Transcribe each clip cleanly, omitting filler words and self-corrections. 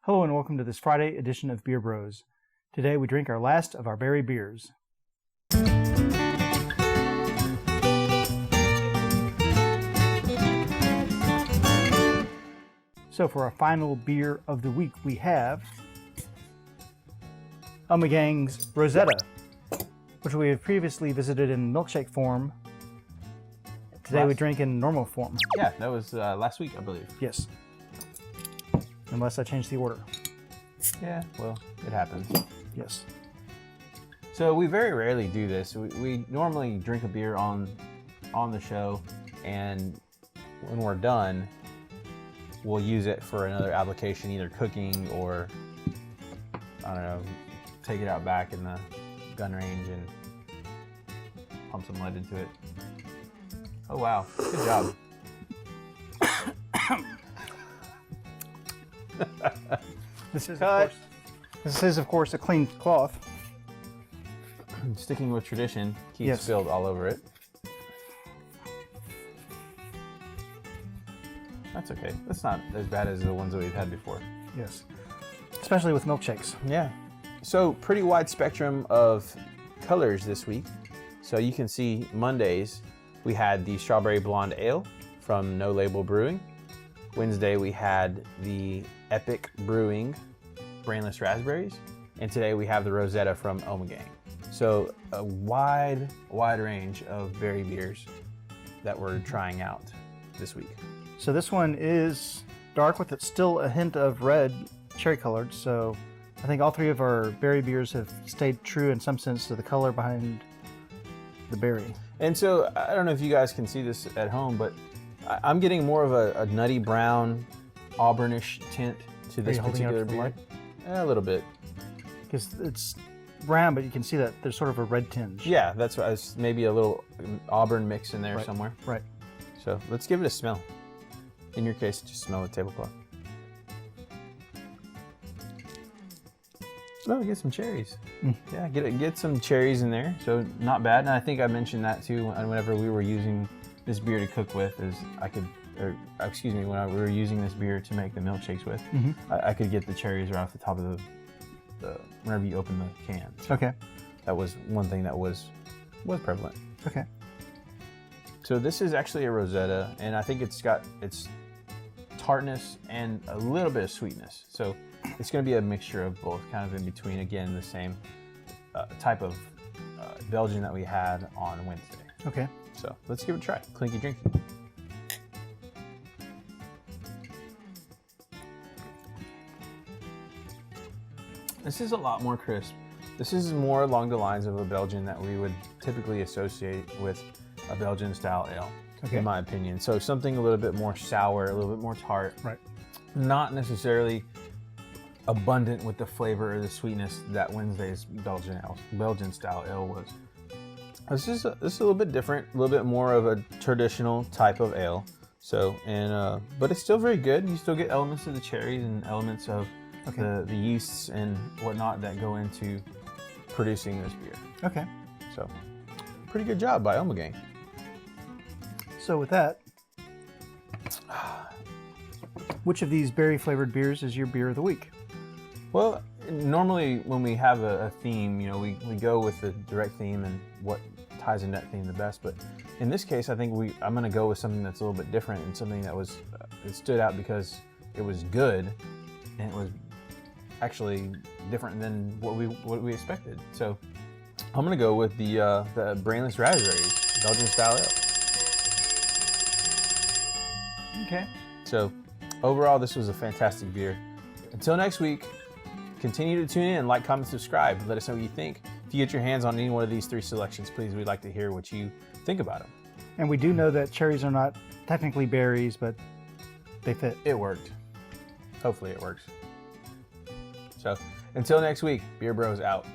Hello and welcome to this Friday edition of Beer Bros. Today we drink our last of our berry beers. So for our final beer of the week we have Ommegang's Rosetta, which we have previously visited in milkshake form. Today we drink in normal form. Yeah, that was last week, I believe. Yes. Unless I change the order. Yeah, well, it happens. Yes. So we very rarely do this. We normally drink a beer on the show, and when we're done, we'll use it for another application, either cooking or, I don't know, take it out back in the gun range and pump some lead into it. Oh wow, good job. This is of course a clean cloth. Sticking with tradition, Keith Yes. spilled all over it. That's okay. That's not as bad as the ones that we've had before. Yes. Especially with milkshakes. Yeah. So pretty wide spectrum of colors this week. So you can see Mondays we had the Strawberry Blonde Ale from No Label Brewing. Wednesday we had the Epic Brewing Brainless Raspberries. And today we have the Rosetta from Ommegang. So a wide range of berry beers that we're trying out this week. So this one is dark with still a hint of red, cherry colored. So I think all three of our berry beers have stayed true in some sense to the color behind the berry. And so I don't know if you guys can see this at home, but I'm getting more of a nutty brown, auburnish tint to this particular beer. A little bit. Because it's brown, but you can see that there's sort of a red tinge. Yeah, that's what maybe a little auburn mix in there Right. somewhere. Right. So let's give it a smell. In your case, just smell the tablecloth. Oh, get some cherries. Yeah, get some cherries in there. So not bad. And I think I mentioned that too whenever we were using this beer to cook with. When we were using this beer to make the milkshakes with, I could get the cherries right off the top of the whenever you open the can. So Okay. that was one thing that was prevalent. Okay. So this is actually a Rosetta, and I think it's got its tartness and a little bit of sweetness. So it's going to be a mixture of both, kind of in between. Again, the same type of Belgian that we had on Wednesday. Okay. So let's give it a try. Clinky drinky. This is a lot more crisp. This is more along the lines of a Belgian that we would typically associate with a Belgian style ale, in my opinion. So something a little bit more sour, a little bit more tart. Right. Not necessarily abundant with the flavor or the sweetness that Wednesday's Belgian style ale was. This is a little bit different, a little bit more of a traditional type of ale. So, but it's still very good. You still get elements of the cherries and elements of the yeasts and whatnot that go into producing this beer. Okay. So, pretty good job by Ommegang. So with that, which of these berry flavored beers is your beer of the week? Well, normally when we have a theme, we go with the direct theme and what ties in that theme the best. But in this case, I think I'm going to go with something that's a little bit different and something that was it stood out because it was good and it was actually different than what we expected. So I'm going to go with the Brainless Raspberries Belgian style ale. Okay. So overall, this was a fantastic beer. Until next week, continue to tune in, like, comment, subscribe. Let us know what you think. If you get your hands on any one of these three selections, please, we'd like to hear what you think about them. And we do know that cherries are not technically berries, but they fit. It worked. Hopefully it works. So until next week, Beer Bros out.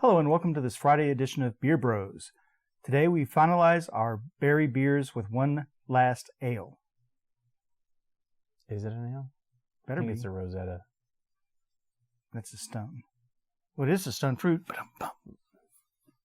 Hello and welcome to this Friday edition of Beer Bros. Today we finalize our berry beers with one last ale. Is it an ale? Better I think be. it's a Rosetta. That's a stone. Well, it is a stone fruit.